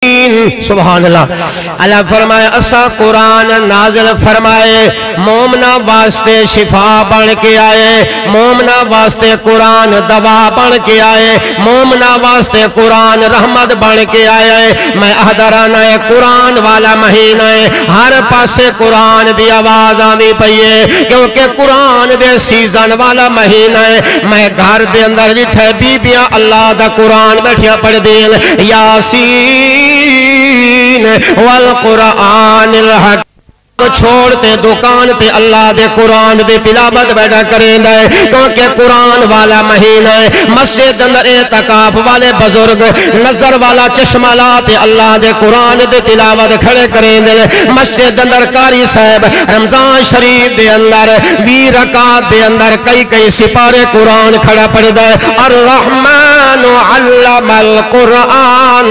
سبحان اللہ. اللہ فرمائے اسا قرآن نازل فرمائے مومنہ واسطے شفا بن کے آئے, مومنہ واسطے قرآن دوا بن کے آئے, مومنہ واسطے قرآن رحمت بن کے آئے. میں احضرانہ قرآن والا مہینہ ہے, ہر پاسے قرآن دی آواز آنی پئیے کیونکہ قرآن دے سیزن والا مہینہ ہے. میں گھر دے اندر جتھے بیبیاں اللہ دا قرآن بیٹھیا پڑھ دین یاسین والقرآن الحق چھوڑتے دکان تے اللہ دے قرآن دے تلاوت بیٹھا کریں دے کیونکہ قرآن والا مہینہ ہے. مسجد اندر اعتکاف والے بزرگ نظر والا چشمہ لاتے اللہ دے قرآن دے تلاوت کھڑے کریں دے. مسجد اندر قاری صاحب رمضان شریف دے اندر 20 رکعت دے اندر کئی سپارے قرآن کھڑا پڑ دے. الرحمن علم القرآن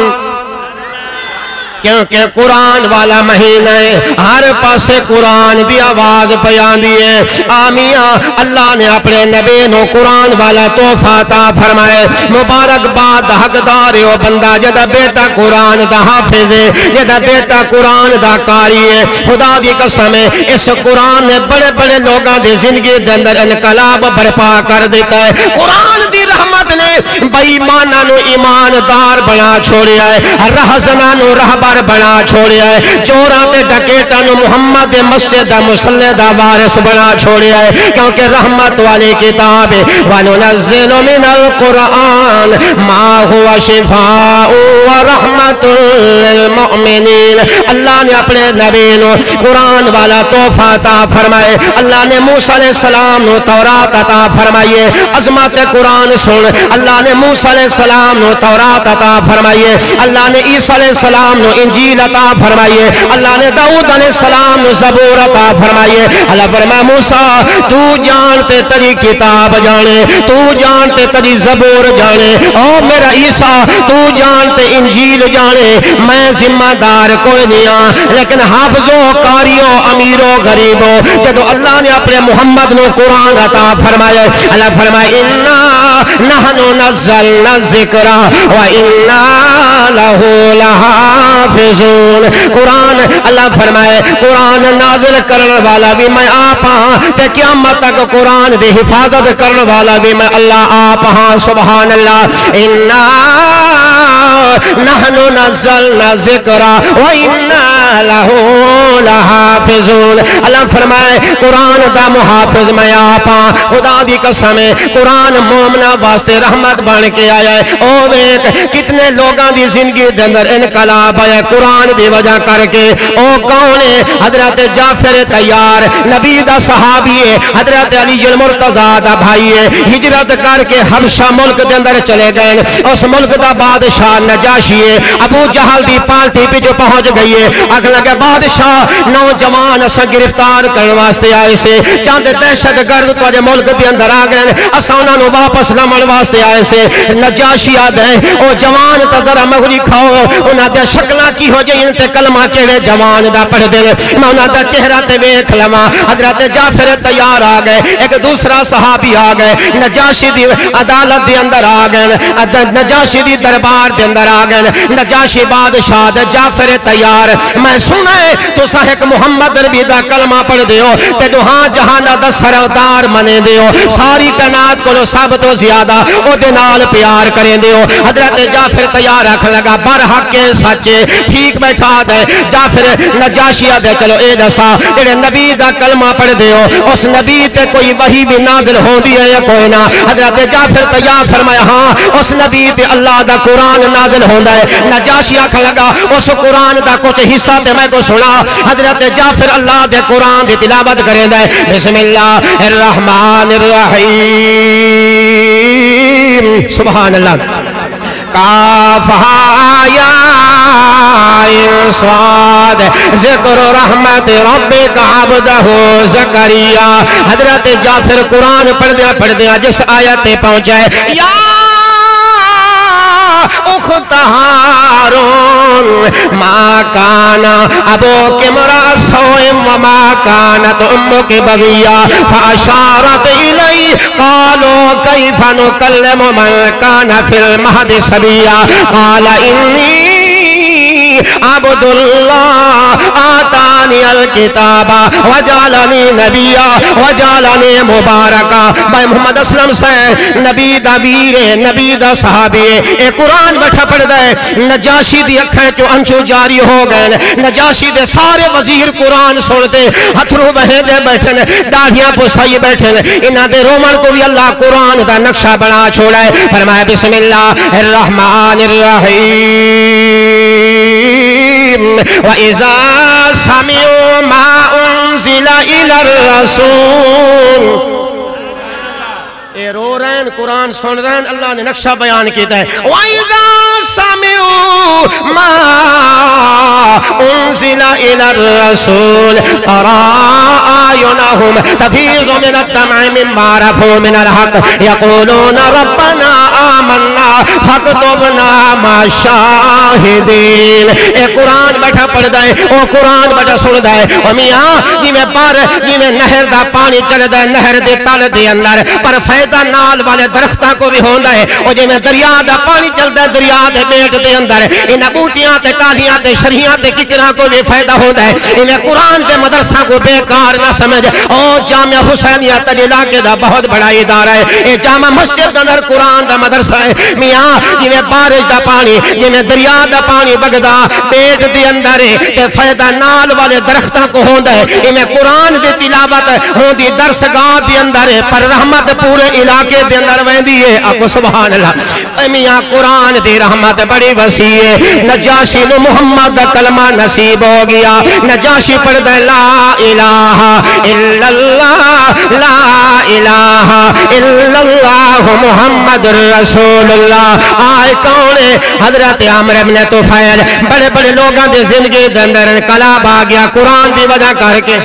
کیونکہ قرآن والا مہینہ ہے, ہر پاسے قرآن دی آواز بیان دیئے. آمیاں اللہ نے اپنے نبی نو قرآن والا تحفہ عطا فرمائے. مبارک باد حقدار ہو بندہ جدا بیٹا قرآن دا حافظ ہے, جدا بیٹا قرآن دا قاری ہے. خدا دی قسم ہے اس قرآن نے بڑے بڑے لوگاں دی زندگی دے اندر انقلاب برپا کر دیتا ہے. قرآن دی رحمت نے بے ایماناں نو ایماندار بنا چھوڑیا ہے, رہزناں نو رہبر بنا چھوڑیا ہے, چوراں تے ڈکیٹاں نو محمد مسجد مصلی دا وارث بنا چھوڑیا ہے کیونکہ رحمت والی کتاب ہے. وَنُنَزِّلُ مِنَ الْقُرْآنِ مَا هُوَ شِفَاءٌ وَرَحْمَةٌ لِلْمُؤْمِنِينَ. اللہ نے اپنے نبی نو قرآن والا تحفہ عطا فرمائے. اللہ نے موسیٰ علیہ السلام نو تورات عطا فرمائیے. عظمت قرآن سن اللہ نے موسیٰ علیہ السلام نو تورات عطا فرمائیے. اللہ نے عیسیٰ علیہ السلام نو انجیل عطا فرمائیے. اللہ نے داؤد علیہ السلام نو زبور عطا فرمائیے. اللہ فرمائے موسیٰ تو جانتے تری کتاب جانے, تو جانتے تری زبور جانے, او میرا عیسیٰ تو جانتے انجیل جانے, میں ذمہ دار کوئی نہیں ہاں لیکن حافظوں قاریوں امیروں غریبوں جدو اللہ نے اپنے محمد نو قرآن عطا فرمائے. اللہ فرمائے اِنَّا نَحْنُ نَزَّلْنَا الذِّكْرَ وَإِنَّا لَهُ لَحَافِظُونَ. قرآن اللہ فرمائے قرآن نازل کرنے والا بھی میں آپ ہاں تے قیامت تک قرآن دی حفاظت کرنے والا بھی میں اللہ آپ ہاں. سبحان اللہ. اِنَّا نَحْنُ نَزَّلْنَا الذِّكْرَ وَإِنَّا لَهُ لَحَافِظُونَ. اللہ فرمائے قرآن دا محافظ میں آپ ہاں. خدا دی قسم ہے قرآن مومنہ واسطے رحمت بن کے آیا ہے. او ایک کتنے لوگاں دی زندگی دے اندر انقلاب آیا قرآن دی وجہ کر کے. او کون ہے؟ حضرت جعفر طیار نبی دا صحابی ہے, حضرت علی المرتضیٰ دا بھائی ہے. ہجرت کر کے حبشہ ملک دے اندر چلے گئے. اس ملک دا بادشاہ نجاشی ہے. ابو جہل دی پالٹی پہ جو پہنچ گئی ہے اگلا کہ بادشاہ نوجوان اسا گرفتار کرنے واسطے آئے سے, چاند دہشت گرد تو جو ملک دے اندر آ گئے اسا انہاں نو واپس لمن واسطے آئے سے. نجاشی آدھے او جوان تا ذرا مغری کھاؤ انہاں دے شکلاں کی ہو جائیں تے کلمہ کیڑے جوان دا پڑھ دے میں انہاں دا چہرہ تے ویکھ لواں. حضرت جعفر طیار آ گئے, ایک دوسرا صحابی آ گئے, نجاشی دی عدالت دے اندر آ گئے, نجاشی دی دربار دے اندر آ گئے. نجاشی بادشاہ دے جعفر طیار میں سنا ہے تو ایک محمد ربی دا کلمہ پڑھ دیو تے دوہاں جہانا دا سردار منے دیو, ساری کائنات کو سب تو زیادہ او دے نال پیار کریں دیو. حضرت جعفر طیار رکھ لگا برحق کے سچے ٹھیک بیٹھا دے. جعفر نجاشی دے چلو اے دسا جڑے نبی دا کلمہ پڑھ دیو اس نبی تے کوئی وحی بھی نازل ہوندی ہے یا کوئی نہ؟ حضرت جعفر طیار فرمایا ہاں اس نبی تے اللہ دا قرآن نازل ہوندا ہے. نجاشی آکھ لگا اس قرآن دا کچھ حصہ تے میں کو سنا. حضرت جعفر اللہ دے قرآن دی تلاوت کریں دے. بسم اللہ الرحمن الرحیم. سبحان اللہ. کافہا یا صاد ذکر رحمت ربک عبدہ زکریا. حضرت جعفر قرآن پڑھ دیا جس آیت پہ پہنچائے یا اخت ہارون ما کانا ابوک امرأ سوء وما کانت امک بغیا فاشارت الی قالوا کیف نکلم من کان فی المہد صبیا قال انی عبداللہ آتانی الکتابہ وجعلنی نبیا وجعلنی مبارکہ بھائی محمد اسلم سے نبی دا ویر نبی دا صحابی اے قرآن بٹھا پڑھ دے نجاشی دی اکھیں چو انچو جاری ہو گئے نجاشی دے سارے وزیر قرآن سنتے ہتھرو بہیں دے بیٹھن داڑھیاں پوسائی بیٹھن انہاں دے رومن کو بھی اللہ قرآن دا نقشہ بنا چھوڑا ہے فرمایا بسم اللہ الرحمن الرحیم وَإِذَا سَمِعُوا مَا أُنزِلَ إِلَى الرَّسُولِ اے رو رہے ہیں قرآن سن رہے ہیں اللہ نے نقشہ بیان کیتا ہے وَإِذَا سَمِعُوا مَا أُنزِلَ إِلَى الرَّسُولِ تَرَى أَعْيُنَهُمْ تَفِيضُ مِنَ الدَّمْعِ مِمَّا عَرَفُوا مِنَ الْحَقِّ يَقُولُونَ رَبَّنَا آمَنَّا فَاكْتُبْنَا مَعَ الشَّاهِدِينَ اے قرآن بیٹھا پڑھ دائے او قرآن بیٹھا سن دائے او میاں جی میں بار جی میں نہر دا پانی چل دائے نہر دے تال دے اندر پر فائدہ نال والے درختہ کو بھی ہوندہ ہے او جی میں دریا دا پانی چل دائے دریا دے بیٹ دے اندر انہ بوٹیاں تے کالیاں تے شریحاں تے ککرہ کو بھی فائدہ ہوندہ ہے انہیں قرآن دے مدرسہ کو بیکار نہ سمجھ او جامعہ حسینیہ تلیلہ کے دا بہت بڑا ادارہ ہے اے جامعہ مسجد اندر قرآن دا مدرسہ ہے میاں جی میں بارش دا پانی جی میں دریا دا پانی بگدا بیٹ دے اندر تے فائدہ نال والے درختہ کو ہوندہ ہے انہیں قرآن دے تلاوت ہوندی درسگاہ دے اندر پر رحمت پورے علاقے دے اندر ویندی ہے آپ سبحان اللہ میاں قرآن دی رحمت بڑی وسیع ہے نجاشی نو محمد دا کلمہ نصیب ہو گیا نجاشی پڑھ دے لا الہ الا اللہ لا الہ الا اللہ محمد رسول اللہ آئے کونے حضرت عمر بن طفیل بڑے بڑے لوگاں دے زندگی دے اندر انقلاب آ گیا قرآن دی وجہ کر کے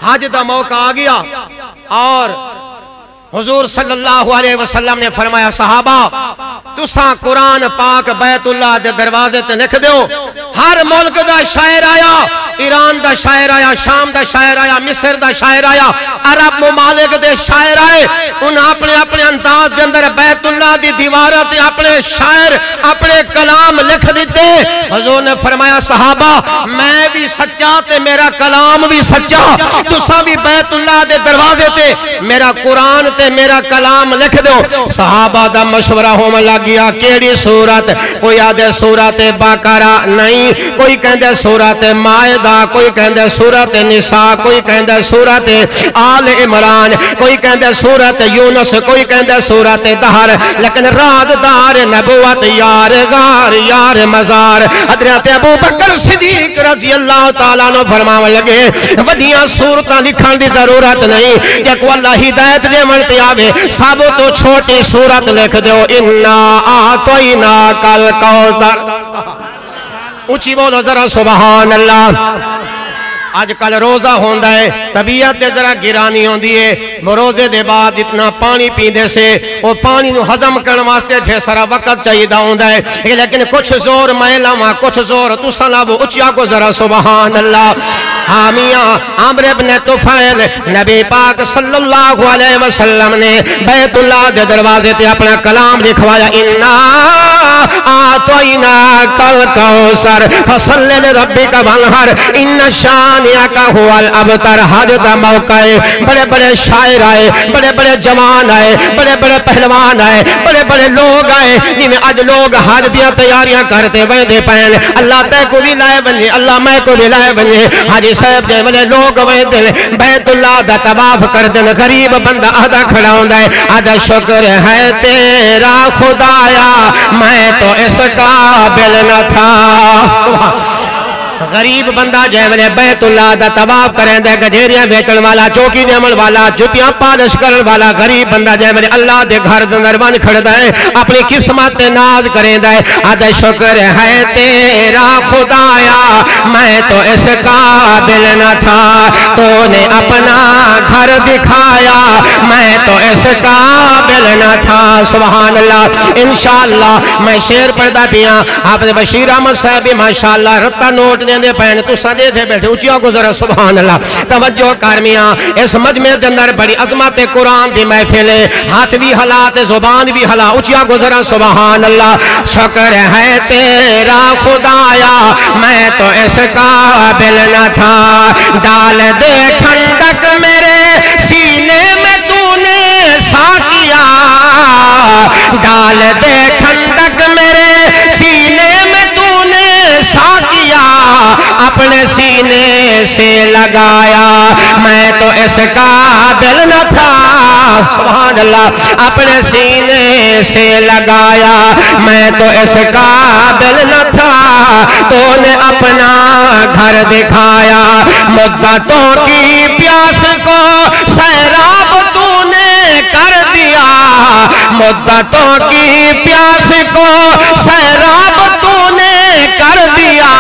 حج دا موقع آ گیا اور حضور صلی اللہ علیہ وسلم نے فرمایا صحابہ تساں قرآن پاک بیت اللہ دے دروازے تے لکھ دیو ہر ملک دا شاعر آیا ایران دا شاعر آیا شام دا شاعر آیا مصر دا شاعر آیا عرب ممالک دے شاعر آئے انہاں اپنے اپنے انداز دے اندر بیت اللہ دی دیوارہ تے اپنے شاعر اپنے کلام لکھ دیتے حضور نے فرمایا صحابہ میں بھی سچا تے میرا کلام بھی سچا تساں بھی بیت اللہ دے دروازے تے میرا قرآن تے میرا کلام لکھ دو صحابہ دا مشورہ ہوم لگیا کیڑی سورت کوئی آدھے سورت بقرہ نہیں کوئی کہندے سورت مائدہ کوئی کہندے سورت نساء کوئی کہندے سورت آل عمران کوئی کہندے سورت یونس کوئی کہندے سورت دہر لیکن رازدار نبوت یار غار یار مزار حضرت ابو بکر صدیق رضی اللہ تعالیٰ نے فرمانے لگے ودیاں سورتاں لکھن دی ضرورت نہیں کہ کو اللہ ہدایت دے منتے آوے سب تو چھوٹی سورت لکھ دیو انا آتوینا کل کوثر اونچی بولو ذرا سبحان اللہ آج کل روزہ ہوندہ ہے طبیعت دے ذرا گرانی ہوندی ہے روزے دے بعد اتنا پانی پیندے سے وہ پانی نو ہضم کرنے واسطے ڈھیر سارا وقت چاہیے ہوندہ ہے لیکن کچھ زور میں لاواں کچھ زور تو سنابو اچیا کو ذرا سبحان اللہ حامیاں عمر بن طفیل نبی پاک صلی اللہ علیہ وسلم نے بیت اللہ دے دروازے تے اپنا کلام لکھوایا انا آتوینا کل کوثر فصل لربک وانحر ان شانئک هو الابتر حج دا موقع ہے بڑے بڑے شاعر آئے بڑے بڑے جوان آئے بڑے بڑے پہلوان آئے بڑے بڑے لوگ آئے جنہیں آج لوگ حج دیاں تیاریاں کرتے ویندے پہن اللہ تے کو بھی لائے بنی اللہ میں کو بھی لائے بنی حاجی صاحب دے ملے لوگ ویندے بیت اللہ دا طواف کر دن غریب بندہ آدھا کھڑا ہوندہ ہے آدھا شکر ہے تیرا خدایا میں تو اس قابل نہ تھا غریب بندہ جائے ملے بیت اللہ دا طواف کریں دے گجیریاں بیچن والا چوکی جمل والا جتیاں پالش کرن والا غریب بندہ جائے ملے اللہ دے گھر نربان کھڑ دائے اپنی قسمت ناز کریں دائے آدھے شکر ہے تیرا خدایا میں تو اس قابل نہ تھا تو نے اپنا گھر دکھایا میں تو اس قابل نہ تھا سبحان اللہ انشاءاللہ میں شیر پڑھتا پیاں آپ بشیر احمد صاحب ماشاءاللہ رتا نوٹ دے پہنے تو سدے تھے بیٹھے اونچیوں کو ذرا سبحان اللہ توجہ کارمیاں اس مجمع کے اندر بڑی عظمت قرآن دی محفل ہے ہاتھ بھی ہلا تے زبان بھی ہلا اونچیوں کو ذرا سبحان اللہ شکر ہے تیرا خدایا میں تو اس قابل نہ تھا ڈال دے ٹھنڈک میرے سینے میں تو نے ساقیا ڈال دے ٹھنڈک میرے سینے میں تو نے ساقیا اپنے سینے سے لگایا میں تو اس قابل نہ تھا سبحان اللہ اپنے سینے سے لگایا میں تو اس قابل نہ تھا تو نے اپنا گھر دکھایا مدتوں کی پیاس کو سیراب تو نے کر دیا مدتوں کی پیاس کو سیراب تو نے کر دیا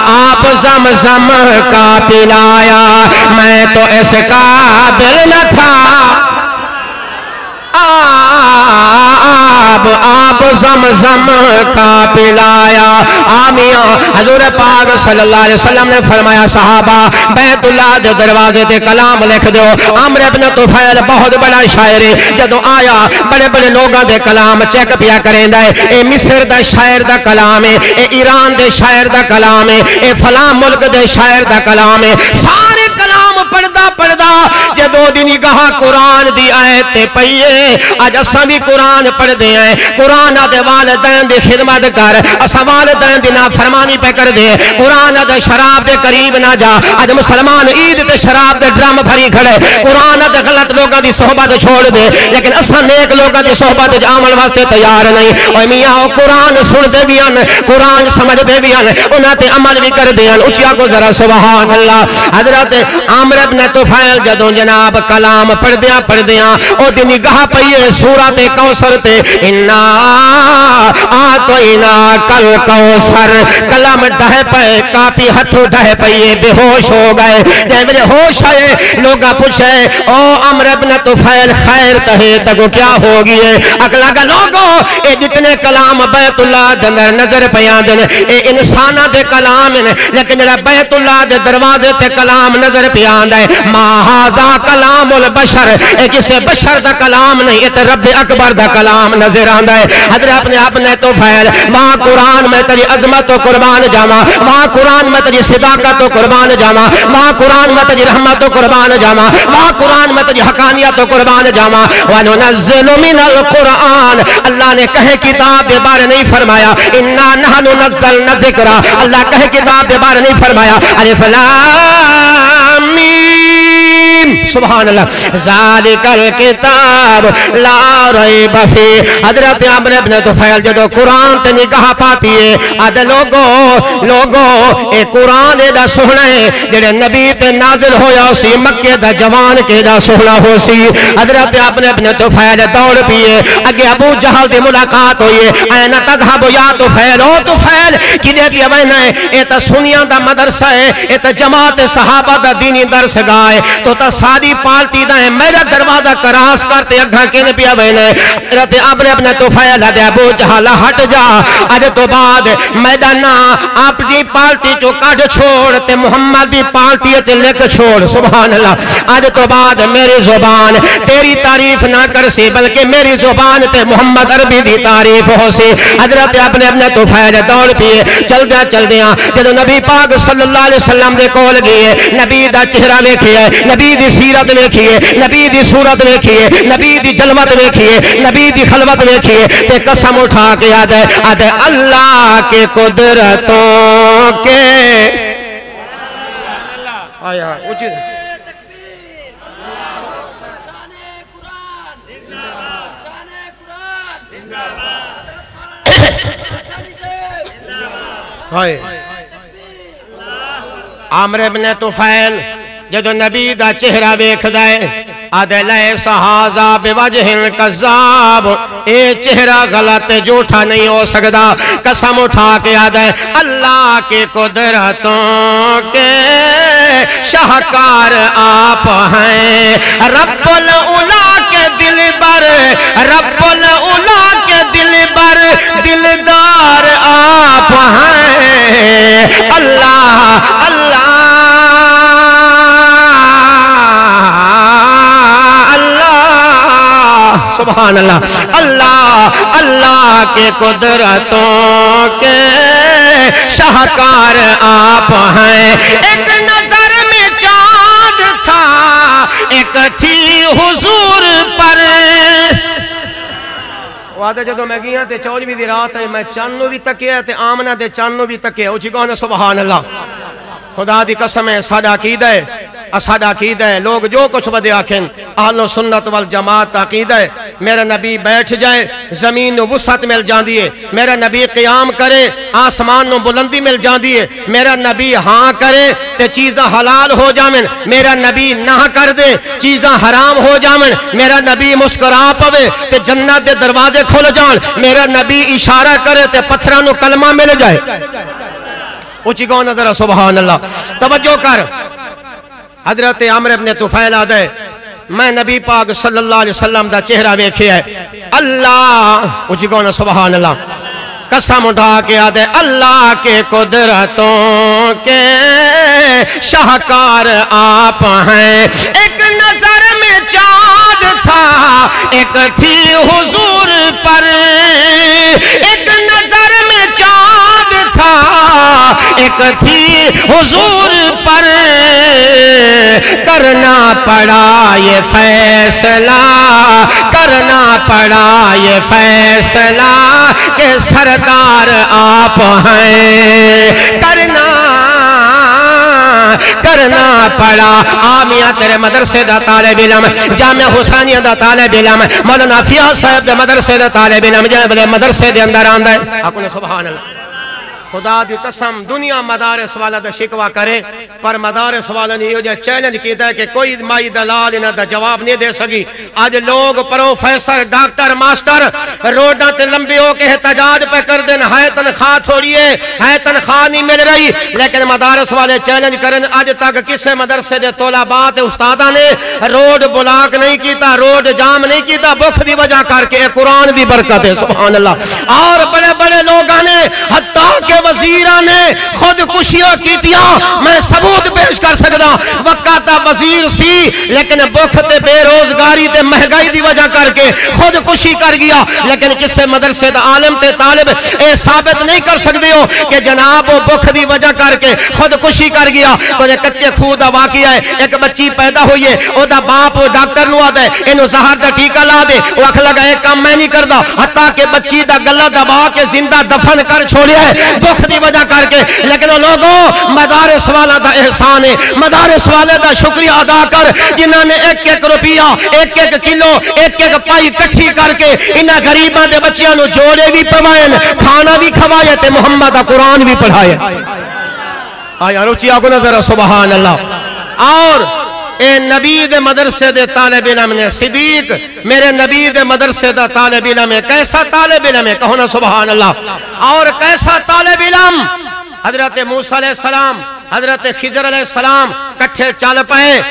آپ زمزم کا پلایا میں تو اس قابل نہ تھا آپ زمزم کا پلایا آمیاں حضور پاک صلی اللہ علیہ وسلم نے فرمایا صحابہ بیت اللہ دے دروازے تے کلام لکھ دو عمرو بن طفیل بہت بڑا شاعر جدو آیا بڑے بڑے لوگاں دے کلام چیک پیا کریں دے اے مصر دا شاعر دا کلام ہے اے ایران دے شاعر دا کلام ہے اے فلاں ملک دے شاعر دا کلام ہے سارے کلام پڑھدا جدو دی نگاہ قرآن دی آیت پئیے آج اساں بھی قرآن پڑھ دے ہیں قرآن دے والدین دی خدمت کر اساں والدین دی نافرمانی پہ کر دے قرآن دے شراب دے قریب نہ جا آج مسلمان عید تے شراب دے ڈرم بھری کھڑے قرآن دے غلط لوگاں دی صحبت چھوڑ دے لیکن اساں نیک لوگاں دی صحبت عمل واسطے تیار نہیں اوے میاں او قرآن سن دے بھی ہیں قرآن سمجھ دے بھی ہیں انہاں تے عمل بھی کر دے ہیں اچھا کو ذرا سبحان اللہ حضرت عمرو بن طفیل جدوں جناب کلام پڑھ دیاں او دی نگاہ پئیے سورۃ کوثر تے انا آتینا کل کوثر کلام ڈھہ پے کاپی ہتھوں ڈھہ پئیے بے ہوش ہو گئے جب میرے ہوش آئے لوگا پوچھے او عمرو بن طفیل خیر تہے تکو کیا ہوگی ہے اگلا گا لوگو اے جتنے کلام بیت اللہ دندر نظر پیاں دن اے انسانہ دے کلام ہیں لیکن جڑا بیت اللہ دے دروازے تے کلام نظر پیاں دے ما ھذا کلام البشر اے کسے بشر دا کلام نہیں اے تے رب اکبر دا کلام نظر آندا ہے حضرت اپنے طفیل ماں قرآن میں تیری عظمت و قربان جاما ماں قرآن میں تیری صداقت و قربان جاما ماں قرآن میں تیری رحمت و قربان جاما ماں قرآن میں تیری حقانیت و قربان جاما وَنُنَزِّلُ مِنَ الْقُرْآنِ اللہ نے کہے کتاب دے بارے نہیں فرمایا اِنَّا نَحْنُ نَزَّلْنَا الذِّکْرَ اللہ کہے کتاب دے بارے نہیں فرمایا الف لام میم سبحان اللہ ذالک الکتاب لا ریب فی حضرت عمرو بن طفیل جدو قرآن تے نگاہ پاتی ہے آدھے لوگو اے قرآن دا سہنا ہے جڑے نبی تے نازل ہویا اسی مکہ دا جوان کے دا سہنا ہو سی حضرت عمرو بن طفیل دوڑ پیے اگے ابو جہل دی ملاقات ہوئی این تذهب یا طفیل او طفیل کدے پیا وینا ہے اے تا سنیاں دا مدرسہ ہے اے تا جماعت صحابہ دا دینی درس گائے تو تا ساری پالتی دا ہے میرا دروازہ کراس کرتے اگھا کین پیا وینا ہے حضرت عمرو بن طفیل دے ابو جہل ہٹ جا اج تو بعد میدانہ آپ دی پالتی چو کڈ چھوڑ تے محمد دی پالتی تے لکھ چھوڑ سبحان اللہ اج تو بعد میری زبان تیری تعریف نہ کر سی بلکہ میری زبان تے محمد عربی دی تعریف ہو سی حضرت اپنے طفیل دوڑ پیے چل دیا جدو نبی پاک صلی اللہ علیہ وسلم دے کول گئے نبی دا چہرہ ویکھیے نبی دی سیرت ویکھیے نبی دی صورت ویکھیے نبی دی جلوت ویکھیے نبی دی خلوت ویکھیے تے قسم اٹھا کے آدھے اللہ کے قدرتوں کے آیا اچھی عمرو بن طفیل جدو نبی دا چہرہ ویکھدا ہے آدھے لیس ھذا بوجہ کذاب اے چہرہ غلط جھوٹا نہیں ہو سکتا قسم اٹھا کے آدھے اللہ کے قدرتوں کے شاہکار آپ ہیں رب العلا کے دل بر رب العلا کے دل بر دلدار آپ ہیں اللہ اللہ سبحان اللہ اللہ اللہ کے قدرتوں کے شاہکار آپ ہیں ایک نظر میں چاند تھا ایک تھی حضور پر وعدہ جدو میں گیا تے 24 دی رات ہے میں چانو بھی تکیا تے آمنہ دے چانو بھی تکیا اچھی کہنا سبحان اللہ خدا دی قسم ہے سادہ عقیدہ ہے اسادہ عقیدہ ہے لوگ جو کچھ بدے آکھیں اہل و سنت والجماعت عقیدہ ہے میرا نبی بیٹھ جائے زمین نو وسعت مل جان دیئے میرا نبی قیام کرے آسمان نو بلندی مل جان دیئے میرا نبی ہاں کرے تے چیزاں حلال ہو جامن میرا نبی نہ کر دے چیزاں حرام ہو جامن میرا نبی مسکرا پوے تے جنت دے دروازے کھل جان میرا نبی اشارہ کرے تے پتھراں نو کلمہ مل جائے اچھی کہو نظر سبحان اللہ توجہ کر حضرت عمر ابن طفیل آدھے میں نبی پاک صلی اللہ علیہ وسلم دا چہرہ ویکھے ہے اللہ اچھی کہو سبحان اللہ قسم اٹھا کے آدھے اللہ کے قدرتوں کے شاہکار آپ ہیں ایک نظر میں چاند تھا ایک تھی حضور پر ایک نظر میں چاند تھا ایک تھی حضور پر کرنا پڑا یہ فیصلہ کرنا پڑا یہ فیصلہ کہ سردار آپ ہیں کرنا پڑا آمیہ تیرے مدرسے دا طالب علم جامعہ حسینیہ دا طالب علم مولانا فیاض صاحب دے مدرسے دا طالب علم جنہیں مدرسے دے اندر آندہ ہے آپ نے سبحان اللہ خدا دی قسم دنیا مدارس والا دا شکوہ کرے پر مدارس والا نے یہ چیلنج کیتا ہے کہ کوئی مائی دلال انہاں دا جواب نہیں دے سکی آج لوگ پروفیسر ڈاکٹر ماسٹر روڈاں تے لمبی ہو کے احتجاج پہ کر دیں ہے تنخواہ تھوڑی ہے تنخواہ نہیں مل رہی لیکن مدارس والے چیلنج کریں آج تک کسے مدرسے دے طلباء استادہ نے روڈ بلاک نہیں کیتا روڈ جام نہیں کیتا بخ دی وجہ کر کے قرآن دی برکت ہے سبحان اللہ اور بڑے بڑے لوگاں نے حتیٰ کہ وزیران نے خود کشیاں کیتیاں میں ثبوت پیش کر سکتا وقتا وزیر سی لیکن بخت بے روزگاری تے مہنگائی دی وجہ کر کے خود کشی کر گیا لیکن کسے مدرسے دا عالم تے طالب اے ثابت نہیں کر سکتے ہو کہ جناب وہ بخت دی وجہ کر کے خود کشی کر گیا تو یہ کچے خود دا واقعہ ہے ایک بچی پیدا ہوئی ہے او دا باپ ڈاکٹر نو آدھے انہوں زہر دا ٹیکہ لا دے وہ اکھ لگا ایک کام میں نہیں کردا حتیٰ کہ بچی دا گلہ دبا کے زندہ دفن کر چھوڑیا ہے بخت دی وجہ کر کے لیکن لوگوں مدارس والا دا احسان ہے مدارس والے دا شکریہ ادا کر جنہاں نے ایک ایک روپیہ ایک ایک کلو ایک ایک پائی کٹھی کر کے انہاں غریباں دے بچیاں نو جوڑے بھی پوائیں کھانا بھی کھوائے تے محمد دا قرآن بھی پڑھائے آیا روچی آگو نظر سبحان اللہ اور اے نبی دے مدرسے دے طالب علم نے صدیق میرے نبی دے مدرسے دا طالب علم ہے کیسا طالب علم ہے کہو نا سبحان اللہ اور کیسا طالب علم حضرت موسیٰ علیہ السلام حضرت خضر علیہ السلام کٹھے چل پائے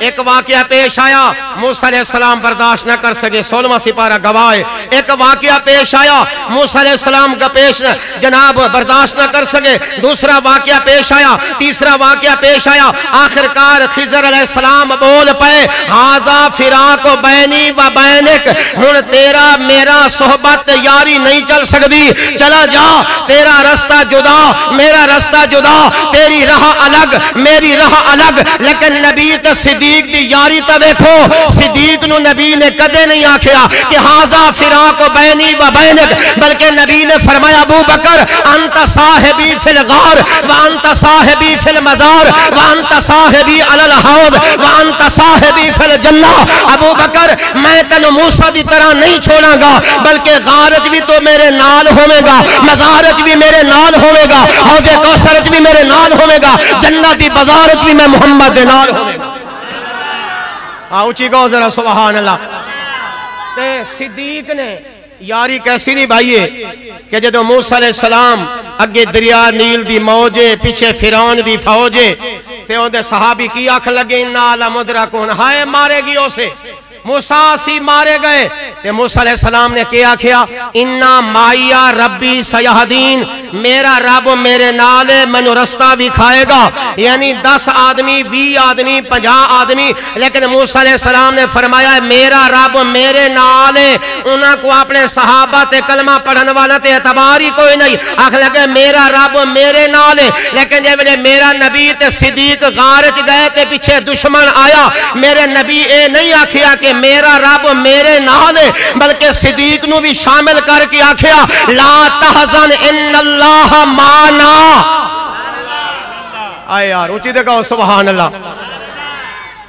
ایک واقعہ پیش آیا موسیٰ علیہ السلام برداشت نہ کر سکے 16واں سپارہ گواہ ہے ایک واقعہ پیش آیا موسیٰ علیہ السلام کا پیش جناب برداشت نہ کر سکے دوسرا واقعہ پیش آیا تیسرا واقعہ پیش آیا آخرکار خضر علیہ السلام بول پائے ھذا فراق بینی و بینک ہن تیرا میرا صحبت یاری نہیں چل سکتی چلا جا تیرا رستہ جدا میرا رستہ جدا تیری راہ الگ میری راہ الگ لیکن نبی تے صدیق دی یاری تے دیکھو صدیق نو نبی نے کدے نہیں آکھیا کہ ھذا فراق بینی و بینک بلکہ نبی نے فرمایا ابو بکر انت صاحبی فی الغار وانت صاحبی فی المزار وانت صاحبی علی الحوض وانت صاحبی فی الجنہ ابو بکر میں تینو موسیٰ دی طرح نہیں چھوڑاں گا بلکہ غارج بھی تو میرے نال ہوئے گا مزارج بھی میرے نال ہوئے گا حوض کوثرج بھی میرے نال ہوئے گا جنت دی بازارج بھی میں محمد دے نال ہوئے گا اونچی گو ذرا سبحان اللہ تے صدیق نے یاری کیسی نہیں بھائیے کہ جدو موسیٰ علیہ السلام اگے دریا نیل دی موجے پیچھے فرعون دی فوجے تے اون دے صحابی کی آنکھ لگے انا لمدرکون ہائے مارے گی اسے موسیٰ سی مارے گئے تے موسیٰ علیہ السلام نے کیا کیا اِنَّا مَائِيَا رَبِّي سَيَهْدِينَ میرا رب میرے نالے منو رستہ بھی کھائے گا. یعنی 10 آدمی 20 آدمی 50 آدمی, لیکن موسیٰ علیہ السلام نے فرمایا میرا رب میرے نالے. انہاں کو اپنے صحابہ تے کلمہ پڑھن والا تے اعتبار ہی کوئی نہیں, آکھ لگے میرا رب میرے نالے. لیکن جب میرا نبی تے صدیق غار چ گئے تے پیچھے دشمن آیا, میرے نبی اے نہیں آکھیا کہ میرا رب میرے نالے, بلکہ صدیق نو بھی شامل کر کے آکھیا لا تحزن ان اللہ معنا. آئے یار اونچی دے کہو سبحان اللہ.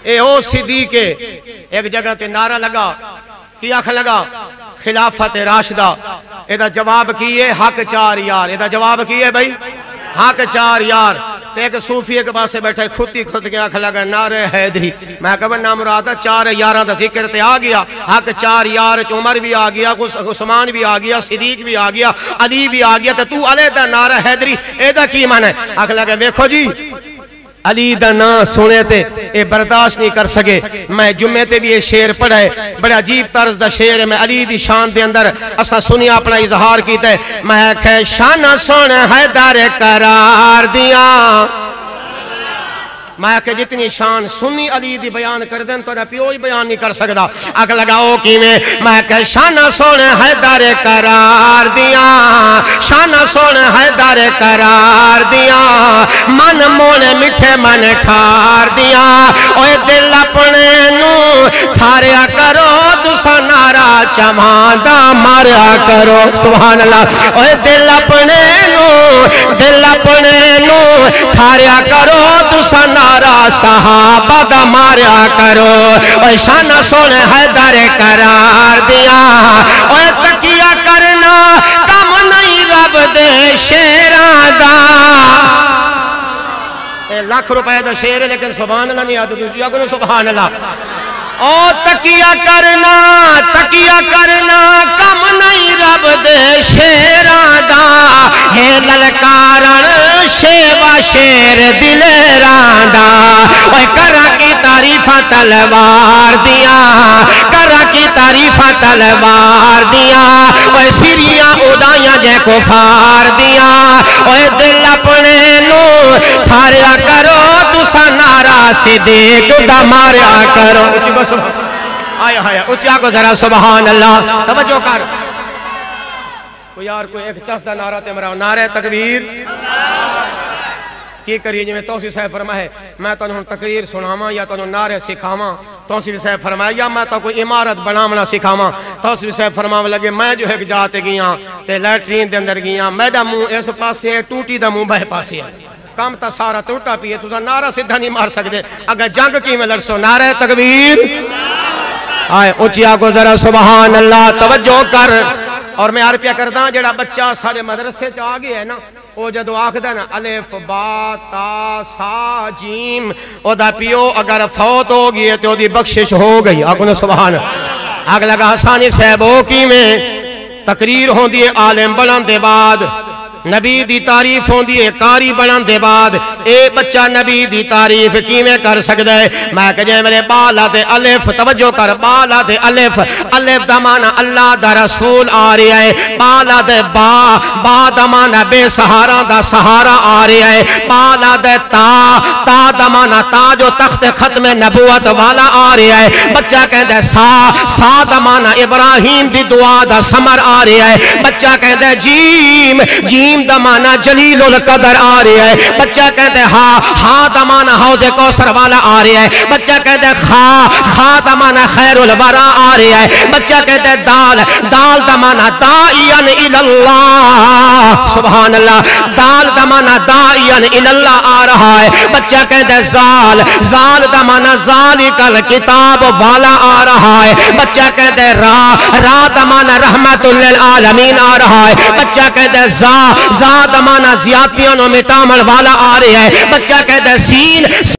اے او صدیق ایک جگہ تے نعرہ لگا, کی آکھ لگا خلافت راشدہ. اے دا جواب کیے حق 4 یار. اے دا جواب کیے بھائی حق 4 یار. ایک صوفی ایک پاسے بیٹھا کھتی کھت کے آنکھ لگا نعرہ حیدری. میں کہا نام مراد 4 یاراں دا ذکر تے آ گیا. حق 4 یار عمر بھی آ گیا, عثمان بھی آ گیا, صدیق بھی آ گیا, علی بھی آ گیا, تو علیحدہ نعرہ حیدری اے دا کی معنی ہے؟ آنکھ لگا ویکھو جی علی دا نا سنے تے اے برداشت نہیں کر سکے. میں جمعے تے بھی یہ شعر پڑھا ہے, بڑا عجیب طرز دا شعر ہے. میں علی دی شان دے اندر اسا سنی اپنا اظہار کیتا ہے. میں کہ شان سن حیدر قرار دیاں. میں کہ جتنی شان سنی علی دی بیان کر دیں تو پیو ہی بیان نہیں کر سکتا. آکھ لگاؤ کی میں کہ شان سن حیدر قرار دیاں, شان سن حیدر قرار دیاں, من مون مٹھے من ٹھار دیاں. اوے دل اپنے نو ٹھاریا کرو, تسا نعرہ چماندا ماریا کرو. سبحان اللہ. اوے دل اپنے نو ٹھاریا کرو, تسا نعرہ صحابہ دا ماریا کرو. اوے شان سن حیدر قرار دیا, اوے تکیہ کرنا کم نہیں رب دے شیراں دا. لاکھ روپے دا شعر ہے لیکن سبحان اللہ نہیں آتا. دوسری آگے سبحان اللہ. او تکیہ کرنا کم نہیں رب دے شیراں دا. ہے للکارن شیوا شیر دلیراں دا. اوے کرا کی تعریفہ تلوار دیاں, کرا کی تعریفہ تلوار دیاں. اوے سریاں اُدائیاں جے کفار دیاں. اوے دل اپنے نو تھاریا کرو, تسا نعرہ صدیق دا ماریا کرو. آیا آیا اچھا کو ذرا سبحان اللہ. توجہ کر کوئی یار کوئی ایک چس دا نعرہ تے مرا نعرہ تکبیر کی کریے. جی میں توصیف صاحب فرمائے میں تو انہوں تقریر سناواں یا تو نعرے سکھاواں. توصیف صاحب فرمایا یا میں تو کوئی عمارت بناونا سکھاواں. توصیف صاحب فرمانے لگے میں جو ہے جاتے گیاں تے لیٹرین دے اندر گیاں, میرا منہ اس پاسے ہے, ٹوٹی دا منہ بہ پاسے ہے. کام تا سارا ٹوٹا پیے, تو نعرہ سدھا نہیں مار سکتے. اگر جنگ کی میں لڑسو نعرہ تکبیر. آئے اونچیا کو ذرا سبحان اللہ. توجہ کر. اور میں عربیہ کردا جڑا بچہ سارے مدرسے چ آ گیا ہے نا, او جدو آکھدا نا الف با تا سا جیم, او دا پیو اگر فوت ہو گئی تے او دی بخشش ہو گئی. آکھو سبحان. آگ لگا حسانی صاحب او کی میں تقریر ہوندی ہے عالم بنن دے بعد, نبی دی تعریف ہوندی ہے قاری بنن دے بعد. اے بچہ نبی دی تعریف کیویں کر سکدا ہے؟ میں کہ جے میرے بالا تے الف, توجہ کر, بالا تے الف, الف دا معنی اللہ دا رسول آ رہا ہے. بالا تے با دا معنی بے سہارا دا سہارا آ رہا ہے. بالا تے تا دا معنی تاج و تخت ختم نبوت والا آ رہا ہے. بچہ کہندا سا دا معنی ابراہیم دی دعا دا ثمر آ رہا ہے. بچہ کہندا جیم دا معنی جلیل القدر آ رہا ہے. بچہ کہتے ہاں دا معنی حوض کوثر والا آ رہا ہے. بچہ کہتے خا دا معنی خیر الورا آ رہا ہے. بچہ کہتے دال دا معنی داعیان الاللہ. سبحان اللہ. دال دا معنی داعیان الاللہ آ رہا ہے. بچہ کہتے زال دا معنی ذالک الکتاب والا آ رہا ہے. بچہ کہتے را دا معنی رحمت للعالمین آ رہا ہے. بچہ کہتے زاد مانا زیادتیاں و مٹامل والا آ رہے ہیں. بچہ کہتا ہے سین